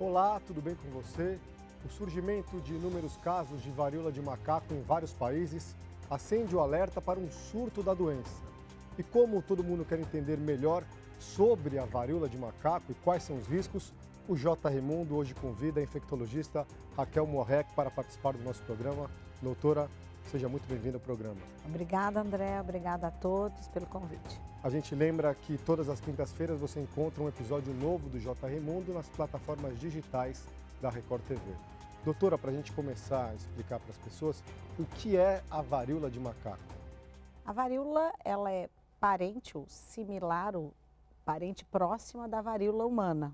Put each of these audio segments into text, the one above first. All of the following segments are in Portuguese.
Olá, tudo bem com você? O surgimento de inúmeros casos de varíola de macaco em vários países acende o alerta para um surto da doença. E como todo mundo quer entender melhor sobre a varíola de macaco e quais são os riscos, o J. Raimundo hoje convida a infectologista Raquel Morrec para participar do nosso programa. Doutora, seja muito bem-vinda ao programa. Obrigada, André. Obrigada a todos pelo convite. A gente lembra que todas as quintas-feiras você encontra um episódio novo do J. Raimundo nas plataformas digitais da Record TV. Doutora, para a gente começar a explicar para as pessoas, o que é a varíola de macaco? A varíola, ela é parente ou similar ou parente próxima da varíola humana.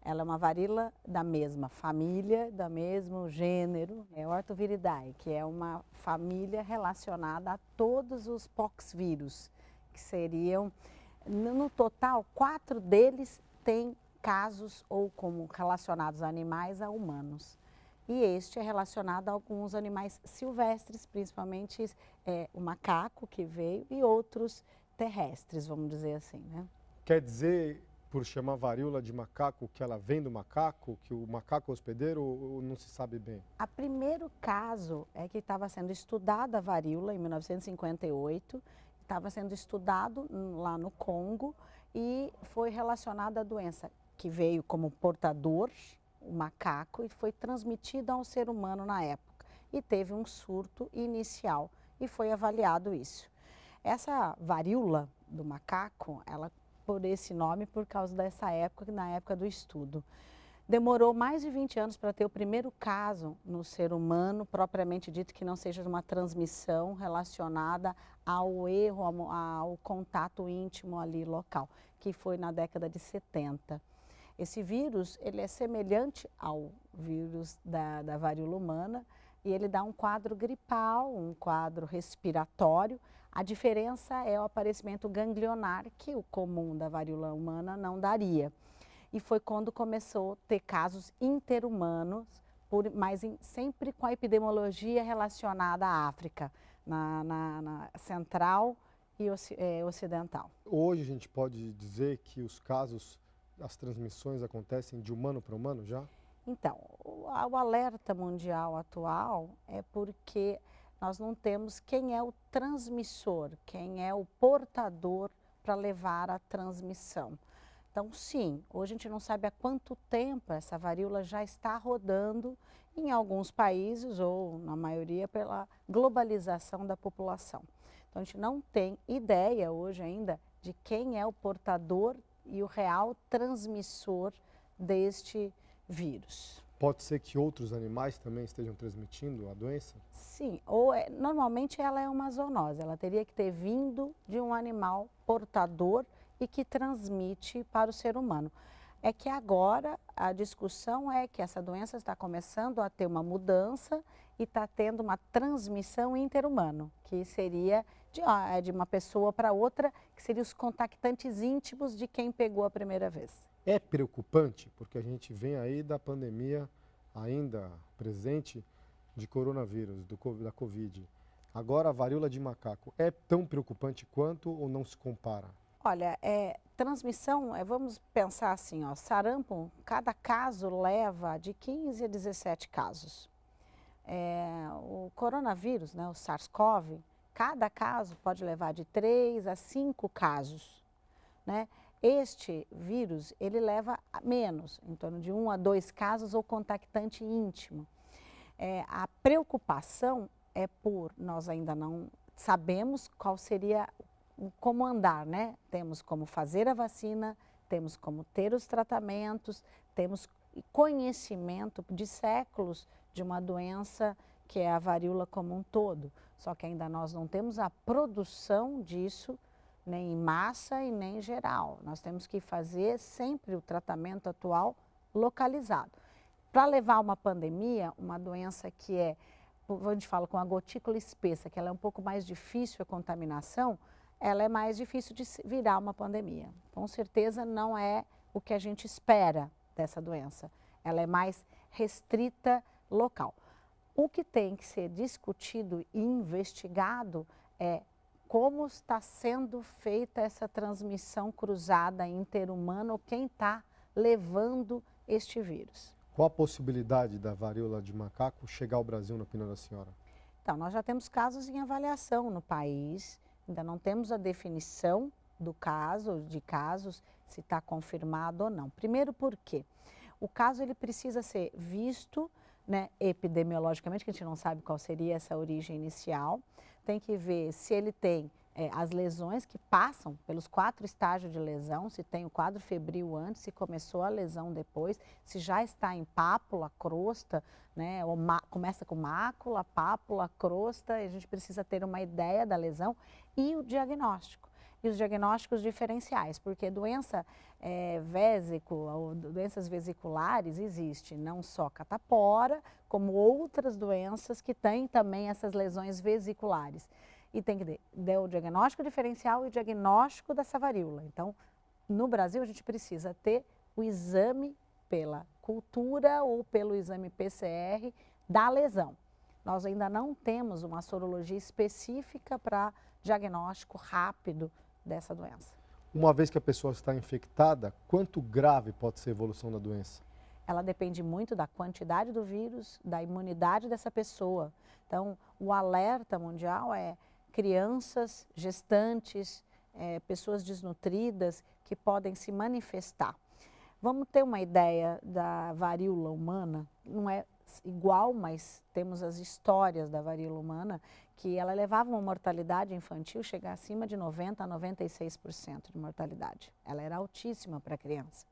Ela é uma varíola da mesma família, do mesmo gênero, é Ortoviridae, que é uma família relacionada a todos os poxvírus, que seriam, no total, 4 deles têm casos ou como relacionados a animais a humanos. E este é relacionado a alguns animais silvestres, principalmente o macaco que veio e outros terrestres, vamos dizer assim, né? Quer dizer, por chamar varíola de macaco, que ela vem do macaco, que o macaco é hospedeiro, ou não se sabe bem? O primeiro caso é que estava sendo estudada a varíola em 1958, estava sendo estudado lá no Congo e foi relacionada à doença que veio como portador, o macaco, e foi transmitida ao ser humano na época. E teve um surto inicial e foi avaliado isso. Essa varíola do macaco, ela por esse nome por causa dessa época, na época do estudo. Demorou mais de 20 anos para ter o primeiro caso no ser humano, propriamente dito, que não seja uma transmissão relacionada ao erro, ao contato íntimo ali local, que foi na década de 70. Esse vírus, ele é semelhante ao vírus da varíola humana e ele dá um quadro gripal, um quadro respiratório. A diferença é o aparecimento ganglionar, que o comum da varíola humana não daria. E foi quando começou a ter casos interhumanos, mas sempre com a epidemiologia relacionada à África, na central e ocidental. Hoje a gente pode dizer que os casos, as transmissões acontecem de humano para humano já? Então, o alerta mundial atual é porque nós não temos quem é o transmissor, quem é o portador para levar a transmissão. Então, sim, hoje a gente não sabe há quanto tempo essa varíola já está rodando em alguns países, ou na maioria pela globalização da população. Então, a gente não tem ideia hoje ainda de quem é o portador e o real transmissor deste vírus. Pode ser que outros animais também estejam transmitindo a doença? Sim, normalmente ela é uma zoonose, ela teria que ter vindo de um animal portador e que transmite para o ser humano. É que agora a discussão é que essa doença está começando a ter uma mudança e está tendo uma transmissão interhumano, que seria de uma pessoa para outra, que seriam os contactantes íntimos de quem pegou a primeira vez. É preocupante, porque a gente vem aí da pandemia ainda presente de coronavírus, da Covid. Agora a varíola de macaco é tão preocupante quanto ou não se compara? Olha, transmissão, vamos pensar assim, sarampo, cada caso leva de 15 a 17 casos. O coronavírus, né, o SARS-CoV, cada caso pode levar de 3 a 5 casos, né? Este vírus, ele leva menos, em torno de 1 a 2 casos ou contactante íntimo. A preocupação é nós ainda não sabemos qual seria como andar, né? Temos como fazer a vacina, temos como ter os tratamentos, temos conhecimento de séculos de uma doença que é a varíola como um todo. Só que ainda nós não temos a produção disso, nem em massa e nem em geral. Nós temos que fazer sempre o tratamento atual localizado. Para levar uma pandemia, uma doença que a gente fala com a gotícula espessa, que ela é um pouco mais difícil a contaminação, ela é mais difícil de virar uma pandemia. Com certeza não é o que a gente espera dessa doença. Ela é mais restrita local. O que tem que ser discutido e investigado é como está sendo feita essa transmissão cruzada interhumana ou quem está levando este vírus. Qual a possibilidade da varíola de macaco chegar ao Brasil, na opinião da senhora? Então, nós já temos casos em avaliação no país, ainda não temos a definição do caso, de casos, se está confirmado ou não. Primeiro porque o caso ele precisa ser visto, né, epidemiologicamente, que a gente não sabe qual seria essa origem inicial, tem que ver se ele tem as lesões que passam pelos 4 estágios de lesão, se tem o quadro febril antes, se começou a lesão depois, se já está em pápula, crosta, né, ou começa com mácula, pápula, crosta, e a gente precisa ter uma ideia da lesão e o diagnóstico. E os diagnósticos diferenciais, porque doença ou doenças vesiculares existe não só catapora, como outras doenças que têm também essas lesões vesiculares. E tem que ter o diagnóstico diferencial e o diagnóstico dessa varíola. Então, no Brasil, a gente precisa ter o exame pela cultura ou pelo exame PCR da lesão. Nós ainda não temos uma sorologia específica para diagnóstico rápido dessa doença. Uma vez que a pessoa está infectada, quanto grave pode ser a evolução da doença? Ela depende muito da quantidade do vírus, da imunidade dessa pessoa. Então, o alerta mundial é crianças, gestantes, pessoas desnutridas que podem se manifestar. Vamos ter uma ideia da varíola humana, não é igual, mas temos as histórias da varíola humana, que ela levava uma mortalidade infantil chegar acima de 90% a 96% de mortalidade. Ela era altíssima para a criança.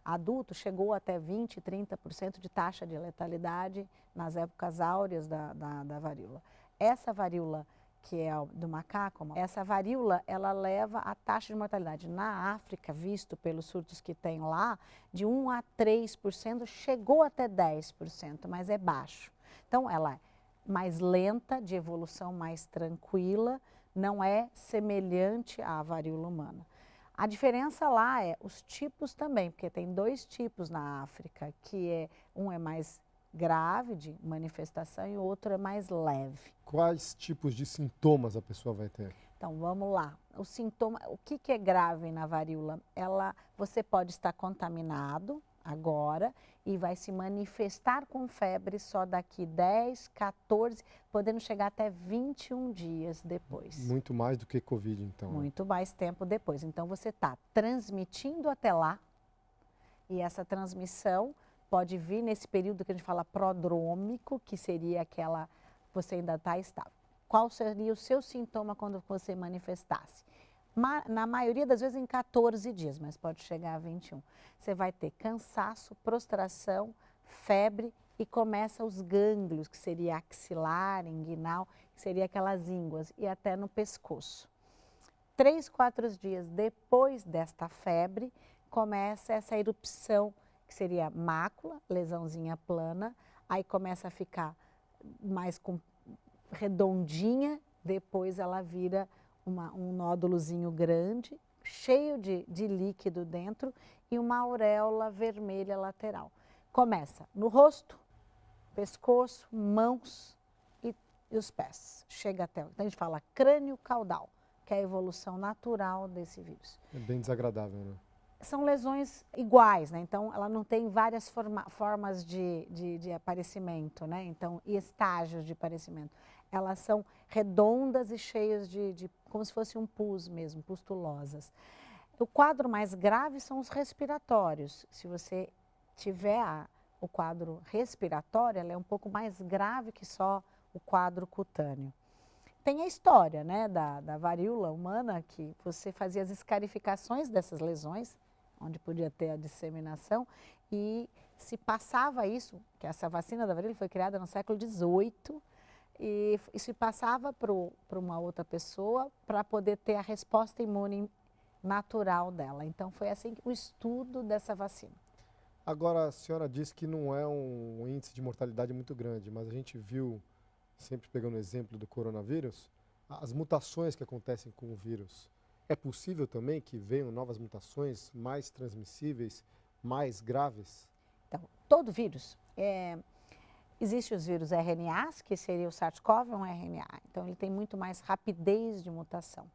Adulto chegou até 20%, 30% de taxa de letalidade nas épocas áureas da varíola. Essa varíola que é do macaco, essa varíola ela leva a taxa de mortalidade na África, visto pelos surtos que tem lá, de 1% a 3%, chegou até 10%, mas é baixo. Então ela é mais lenta, de evolução mais tranquila, não é semelhante à varíola humana. A diferença lá é os tipos também, porque tem 2 tipos na África, que um é mais grave de manifestação e o outro é mais leve. Quais tipos de sintomas a pessoa vai ter? Então, vamos lá. O sintoma, o que é grave na varíola? Você pode estar contaminado agora e vai se manifestar com febre só daqui 10, 14, podendo chegar até 21 dias depois. Muito mais do que Covid, então. Muito mais tempo depois. Então, você está transmitindo até lá e essa transmissão pode vir nesse período que a gente fala prodrômico, que seria aquela, você ainda está estável. Qual seria o seu sintoma quando você manifestasse? Na maioria das vezes em 14 dias, mas pode chegar a 21. Você vai ter cansaço, prostração, febre e começa os gânglios, que seria axilar, inguinal, que seria aquelas ínguas, e até no pescoço. 3, 4 dias depois desta febre, começa essa erupção, que seria mácula, lesãozinha plana, aí começa a ficar mais redondinha, depois ela vira um nódulozinho grande, cheio de líquido dentro e uma auréola vermelha lateral. Começa no rosto, pescoço, mãos e os pés. Chega até, então a gente fala crânio caudal, que é a evolução natural desse vírus. É bem desagradável, né? São lesões iguais, né? Então ela não tem várias formas de aparecimento, né? Então, e estágios de aparecimento. Elas são redondas e cheias como se fosse um pus mesmo, pustulosas. O quadro mais grave são os respiratórios. Se você tiver o quadro respiratório, ela é um pouco mais grave que só o quadro cutâneo. Tem a história, né, da varíola humana, que você fazia as escarificações dessas lesões, onde podia ter a disseminação, e se passava isso, que essa vacina da varíola foi criada no século XVIII, e se passava para uma outra pessoa para poder ter a resposta imune natural dela. Então foi assim o estudo dessa vacina. Agora, a senhora disse que não é um índice de mortalidade muito grande, mas a gente viu, sempre pegando o exemplo do coronavírus, as mutações que acontecem com o vírus. É possível também que venham novas mutações mais transmissíveis, mais graves? Então, todo vírus, existem os vírus RNAs, que seria o SARS-CoV, é um RNA, então ele tem muito mais rapidez de mutação.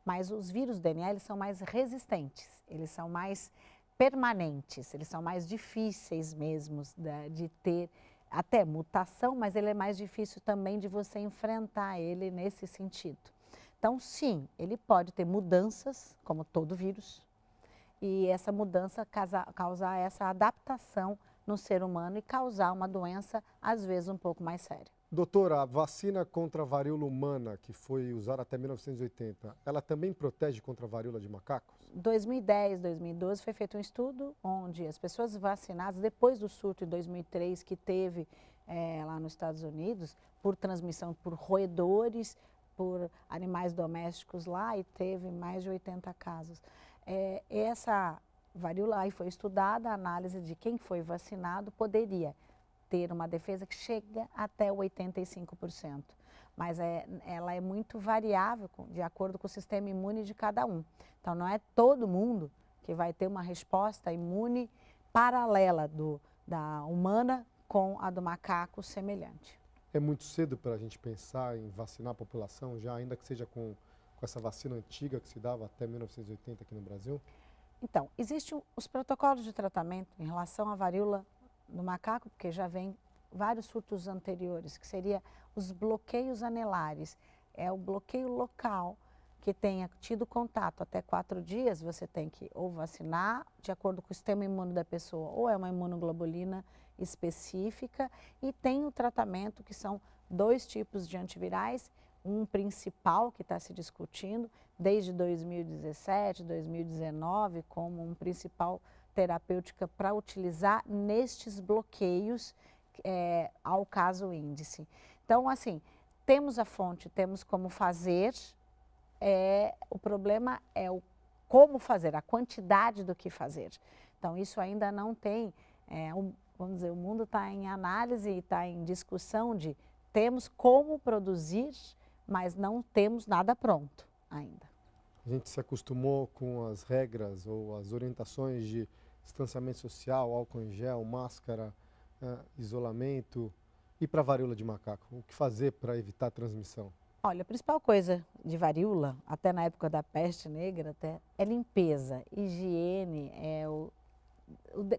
Mas os vírus DNA, eles são mais resistentes, eles são mais permanentes, eles são mais difíceis mesmo de ter até mutação, mas ele é mais difícil também de você enfrentar ele nesse sentido. Então, sim, ele pode ter mudanças, como todo vírus, e essa mudança causar essa adaptação no ser humano e causar uma doença, às vezes, um pouco mais séria. Doutora, a vacina contra a varíola humana, que foi usada até 1980, ela também protege contra a varíola de macacos? Em 2010, 2012, foi feito um estudo onde as pessoas vacinadas, depois do surto de 2003, que teve lá nos Estados Unidos, por transmissão por roedores, por animais domésticos lá, e teve mais de 80 casos. Essa varíola aí foi estudada, a análise de quem foi vacinado poderia ter uma defesa que chega até 85%, mas ela é muito variável de acordo com o sistema imune de cada um. Então, não é todo mundo que vai ter uma resposta imune paralela da humana com a do macaco semelhante. É muito cedo para a gente pensar em vacinar a população, já ainda que seja com essa vacina antiga que se dava até 1980 aqui no Brasil? Então, existem os protocolos de tratamento em relação à varíola no macaco, porque já vem vários surtos anteriores, que seria os bloqueios anelares. É o bloqueio local que tenha tido contato até 4 dias, você tem que ou vacinar de acordo com o sistema imune da pessoa, ou é uma imunoglobulina específica, e tem o tratamento que são 2 tipos de antivirais, um principal que está se discutindo desde 2017, 2019, como um principal terapêutica para utilizar nestes bloqueios ao caso índice. Então, assim, temos a fonte, temos como fazer, o problema é o como fazer, a quantidade do que fazer. Então, isso ainda não tem, vamos dizer, o mundo está em análise e está em discussão de temos como produzir, mas não temos nada pronto ainda. A gente se acostumou com as regras ou as orientações de distanciamento social, álcool em gel, máscara, isolamento. E para a varíola de macaco, o que fazer para evitar a transmissão? Olha, a principal coisa de varíola, até na época da peste negra, é limpeza, higiene,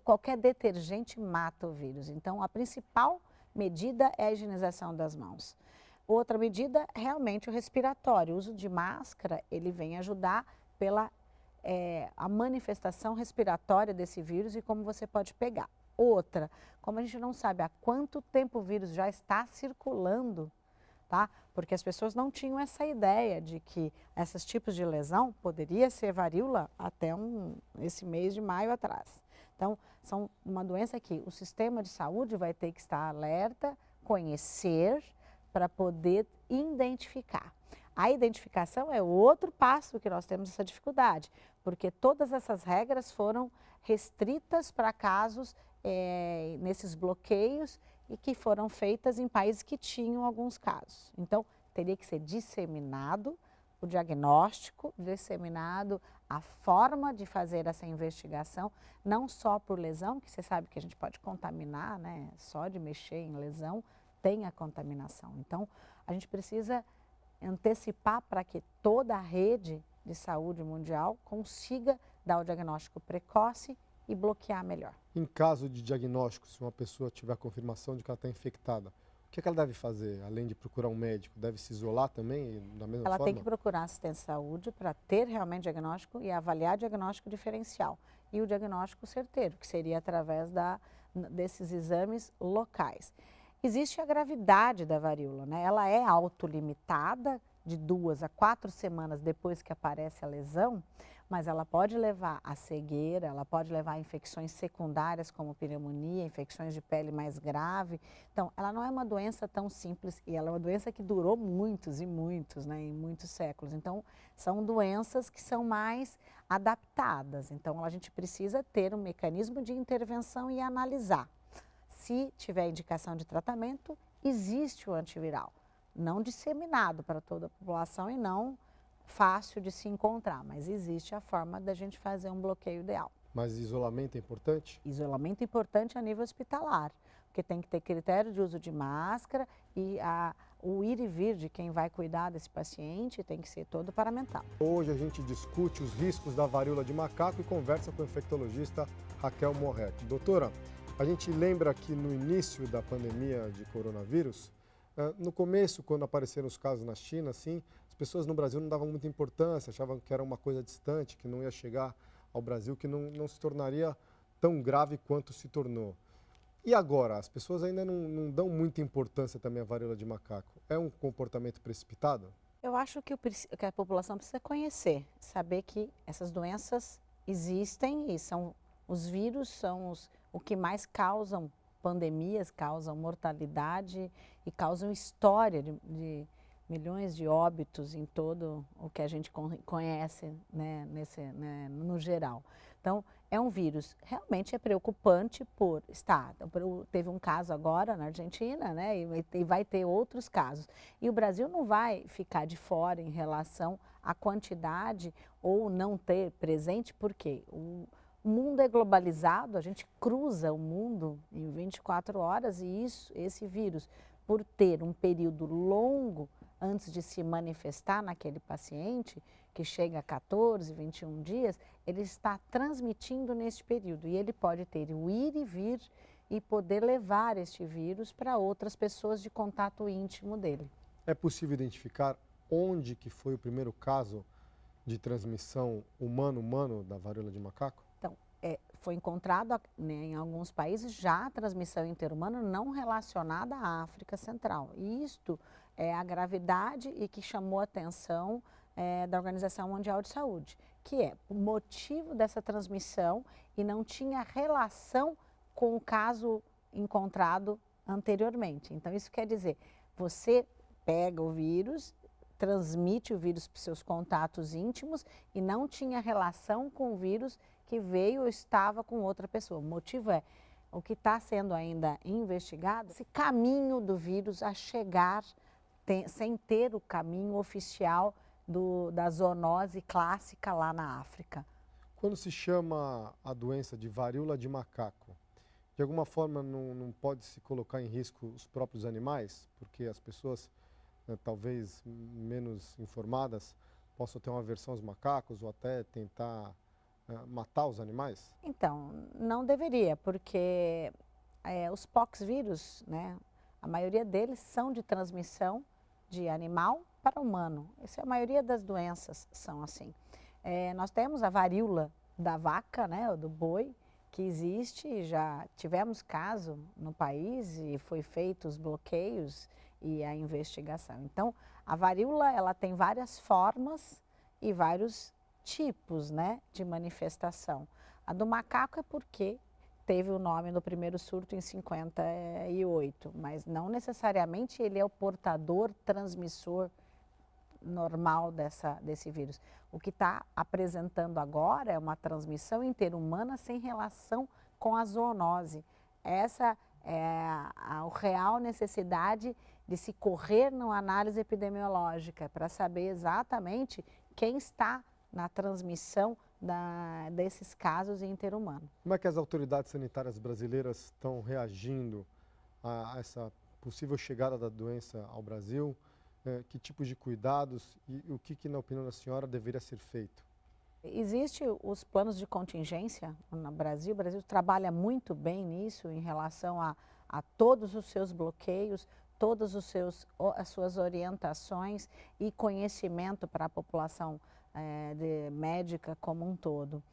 qualquer detergente mata o vírus. Então, a principal medida é a higienização das mãos. Outra medida, realmente, o respiratório. O uso de máscara, ele vem ajudar pela a manifestação respiratória desse vírus e como você pode pegar. Outra, como a gente não sabe há quanto tempo o vírus já está circulando, tá? Porque as pessoas não tinham essa ideia de que esses tipos de lesão poderia ser varíola até esse mês de maio atrás. Então, são uma doença que o sistema de saúde vai ter que estar alerta, conhecer, para poder identificar. A identificação é outro passo que nós temos essa dificuldade, porque todas essas regras foram restritas para casos nesses bloqueios e que foram feitas em países que tinham alguns casos. Então, teria que ser disseminado o diagnóstico, disseminado a forma de fazer essa investigação, não só por lesão, que você sabe que a gente pode contaminar, né? Só de mexer em lesão tem a contaminação. Então, a gente precisa antecipar para que toda a rede de saúde mundial consiga dar o diagnóstico precoce e bloquear melhor. Em caso de diagnóstico, se uma pessoa tiver a confirmação de que ela está infectada, o que ela deve fazer, além de procurar um médico? Deve se isolar também, da mesma forma? Ela tem que procurar assistência de saúde para ter realmente diagnóstico e avaliar diagnóstico diferencial. E o diagnóstico certeiro, que seria através desses exames locais. Existe a gravidade da varíola, né? Ela é autolimitada de 2 a 4 semanas depois que aparece a lesão, mas ela pode levar a cegueira, ela pode levar a infecções secundárias como pneumonia, infecções de pele mais grave. Então, ela não é uma doença tão simples e ela é uma doença que durou muitos e muitos, né, em muitos séculos. Então, são doenças que são mais adaptadas. Então, a gente precisa ter um mecanismo de intervenção e analisar. Se tiver indicação de tratamento, existe o antiviral, não disseminado para toda a população e não fácil de se encontrar, mas existe a forma da gente fazer um bloqueio ideal. Mas isolamento é importante? Isolamento é importante a nível hospitalar, porque tem que ter critério de uso de máscara e o ir e vir de quem vai cuidar desse paciente tem que ser todo paramental. Hoje a gente discute os riscos da varíola de macaco e conversa com a infectologista Raquel Morretti. Doutora, a gente lembra que no início da pandemia de coronavírus, no começo, quando apareceram os casos na China, assim, as pessoas no Brasil não davam muita importância, achavam que era uma coisa distante, que não ia chegar ao Brasil, que não se tornaria tão grave quanto se tornou. E agora, as pessoas ainda não dão muita importância também à varíola de macaco. É um comportamento precipitado? Eu acho que a população precisa conhecer, saber que essas doenças existem e os vírus são o que mais causam pandemias, causam mortalidade e causam história de milhões de óbitos em todo o que a gente conhece, né, no geral. Então, é um vírus, realmente é preocupante teve um caso agora na Argentina, né, e vai ter outros casos. E o Brasil não vai ficar de fora em relação à quantidade ou não ter presente, porque o mundo é globalizado, a gente cruza o mundo em 24 horas e esse vírus, por ter um período longo antes de se manifestar naquele paciente, que chega a 14, 21 dias, ele está transmitindo neste período e ele pode ter o ir e vir e poder levar este vírus para outras pessoas de contato íntimo dele. É possível identificar onde que foi o primeiro caso de transmissão humano-humano da varíola de macaco? Então, foi encontrado, né, em alguns países já a transmissão interhumana não relacionada à África Central. E isto é a gravidade e que chamou a atenção da Organização Mundial de Saúde, que é o motivo dessa transmissão e não tinha relação com o caso encontrado anteriormente. Então, isso quer dizer, você pega o vírus, transmite o vírus para os seus contatos íntimos e não tinha relação com o vírus que veio ou estava com outra pessoa. O motivo é o que está sendo ainda investigado, esse caminho do vírus a chegar sem ter o caminho oficial da zoonose clássica lá na África. Quando se chama a doença de varíola de macaco, de alguma forma não pode se colocar em risco os próprios animais? Porque as pessoas, talvez menos informadas, possam ter uma aversão aos macacos ou até tentar matar os animais? Então, não deveria, porque os poxvírus, né, a maioria deles são de transmissão de animal para humano. Essa é a maioria das doenças são assim. Nós temos a varíola da vaca, né, ou do boi, que existe, já tivemos caso no país e foi feitos bloqueios e a investigação. Então, a varíola, ela tem várias formas e vários tipos, né, de manifestação. A do macaco é porque teve o nome no primeiro surto em 58, mas não necessariamente ele é o portador, transmissor normal desse vírus. O que está apresentando agora é uma transmissão interhumana sem relação com a zoonose. Essa é a real necessidade de se correr numa análise epidemiológica para saber exatamente quem está na transmissão desses casos interhumanos. Como é que as autoridades sanitárias brasileiras estão reagindo a essa possível chegada da doença ao Brasil? Que tipos de cuidados e o que, na opinião da senhora, deveria ser feito? Existem os planos de contingência no Brasil. O Brasil trabalha muito bem nisso em relação a todos os seus bloqueios, todas as suas orientações e conhecimento para a população médica como um todo.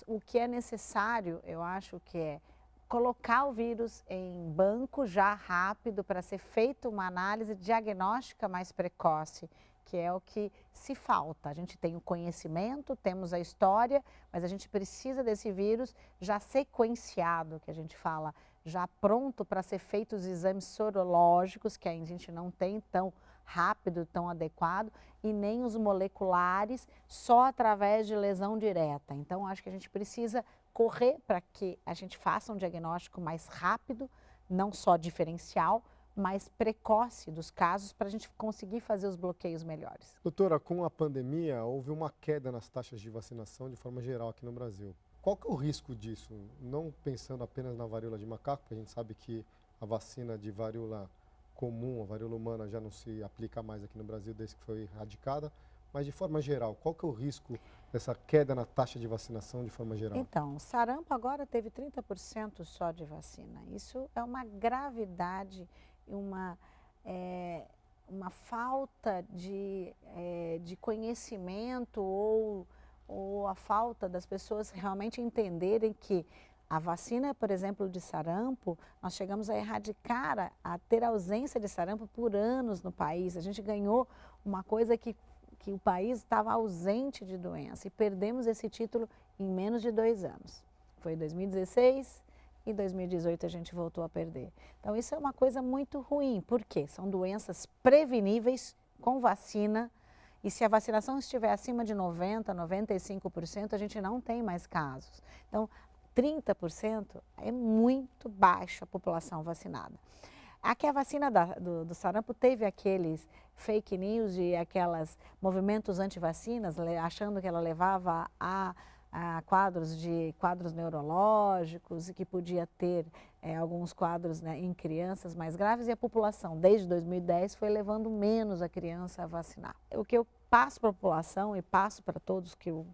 O que é necessário, eu acho que é colocar o vírus em banco já rápido para ser feita uma análise diagnóstica mais precoce, que é o que se falta. A gente tem o conhecimento, temos a história, mas a gente precisa desse vírus já sequenciado, que a gente fala, já pronto para ser feitos os exames sorológicos, que a gente não tem tão rápido, tão adequado, e nem os moleculares só através de lesão direta. Então, acho que a gente precisa correr para que a gente faça um diagnóstico mais rápido, não só diferencial, mas precoce dos casos, para a gente conseguir fazer os bloqueios melhores. Doutora, com a pandemia, houve uma queda nas taxas de vacinação de forma geral aqui no Brasil. Qual que é o risco disso? Não pensando apenas na varíola de macaco, porque a gente sabe que a vacina de varíola comum, a varíola humana já não se aplica mais aqui no Brasil desde que foi erradicada, mas de forma geral, qual que é o risco dessa queda na taxa de vacinação de forma geral? Então, o sarampo agora teve 30% só de vacina. Isso é uma gravidade e uma falta de conhecimento ou a falta das pessoas realmente entenderem que a vacina, por exemplo, de sarampo, nós chegamos a erradicar, a ter ausência de sarampo por anos no país. A gente ganhou uma coisa que o país estava ausente de doença e perdemos esse título em menos de 2 anos. Foi em 2016 e 2018 a gente voltou a perder. Então isso é uma coisa muito ruim, porque são doenças preveníveis com vacina e se a vacinação estiver acima de 90%, 95%, a gente não tem mais casos. Então 30% é muito baixo a população vacinada. Aqui a vacina do sarampo teve aqueles fake news e aqueles movimentos anti-vacinas, achando que ela levava a quadros neurológicos e que podia ter alguns quadros, né, em crianças mais graves, e a população, desde 2010, foi levando menos a criança a vacinar. O que eu passo para a população e passo para todos que eu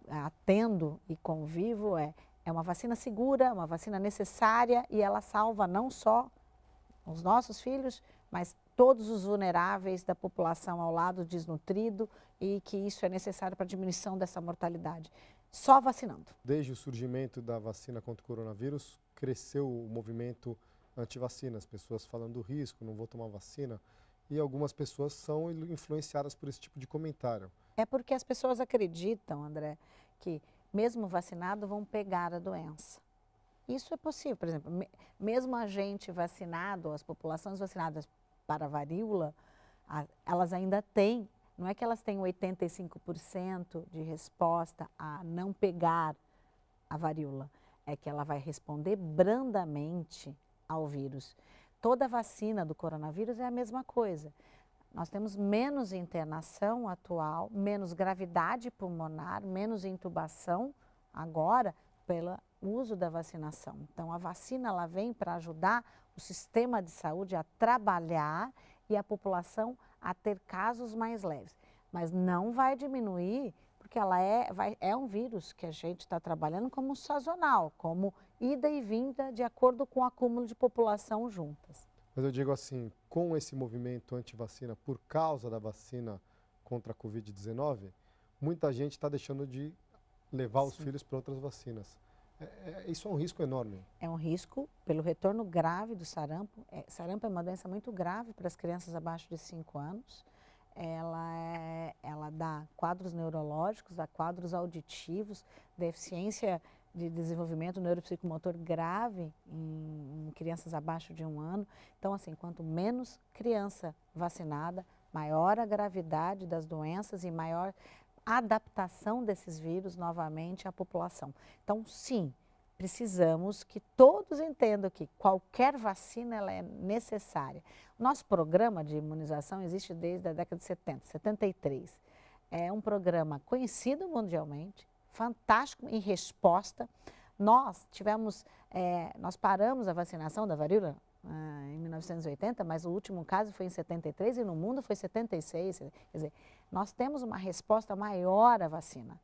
atendo e convivo é uma vacina segura, uma vacina necessária e ela salva não só os nossos filhos, mas todos os vulneráveis da população ao lado desnutrido e que isso é necessário para a diminuição dessa mortalidade. Só vacinando. Desde o surgimento da vacina contra o coronavírus, cresceu o movimento anti-vacina, as pessoas falando do risco, não vou tomar vacina, e algumas pessoas são influenciadas por esse tipo de comentário. É porque as pessoas acreditam, André, que mesmo vacinado vão pegar a doença. Isso é possível, por exemplo, mesmo a gente vacinado, as populações vacinadas para a varíola, elas ainda têm, não é que elas têm 85% de resposta a não pegar a varíola, é que ela vai responder brandamente ao vírus. Toda vacina do coronavírus é a mesma coisa. Nós temos menos internação atual, menos gravidade pulmonar, menos intubação agora pelo uso da vacinação. Então, a vacina ela vem para ajudar o sistema de saúde a trabalhar e a população a ter casos mais leves. Mas não vai diminuir, porque ela é um vírus que a gente está trabalhando como sazonal, como ida e vinda de acordo com o acúmulo de população juntas. Mas eu digo assim, com esse movimento anti-vacina, por causa da vacina contra a Covid-19, muita gente está deixando de levar os filhos para outras vacinas. Isso é um risco enorme. É um risco pelo retorno grave do sarampo. Sarampo é uma doença muito grave para as crianças abaixo de 5 anos. Ela dá quadros neurológicos, dá quadros auditivos, deficiência de desenvolvimento neuropsicomotor grave em crianças abaixo de 1 ano. Então, assim, quanto menos criança vacinada, maior a gravidade das doenças e maior adaptação desses vírus novamente à população. Então, sim, precisamos que todos entendam que qualquer vacina ela é necessária. O nosso programa de imunização existe desde a década de 70, 73. É um programa conhecido mundialmente, fantástico em resposta. Nós paramos a vacinação da varíola em 1980, mas o último caso foi em 73 e no mundo foi 76. Quer dizer, nós temos uma resposta maior à vacina,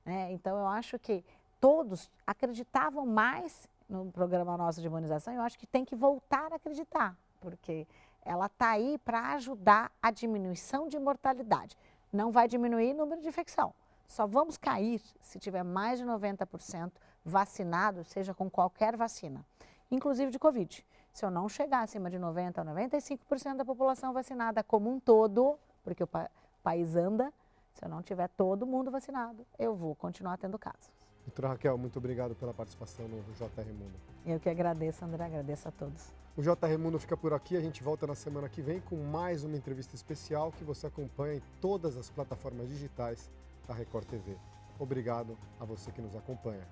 né? Então, eu acho que todos acreditavam mais no programa nosso de imunização e eu acho que tem que voltar a acreditar, porque ela está aí para ajudar a diminuição de mortalidade. Não vai diminuir o número de infecção. Só vamos cair se tiver mais de 90% vacinado, seja com qualquer vacina, inclusive de Covid. Se eu não chegar acima de 90% a 95% da população vacinada como um todo, porque o país anda, se eu não tiver todo mundo vacinado, eu vou continuar tendo casos. Doutora Raquel, muito obrigado pela participação no JR Mundo. Eu que agradeço, André, agradeço a todos. O JR Mundo fica por aqui, a gente volta na semana que vem com mais uma entrevista especial que você acompanha em todas as plataformas digitais da Record TV. Obrigado a você que nos acompanha.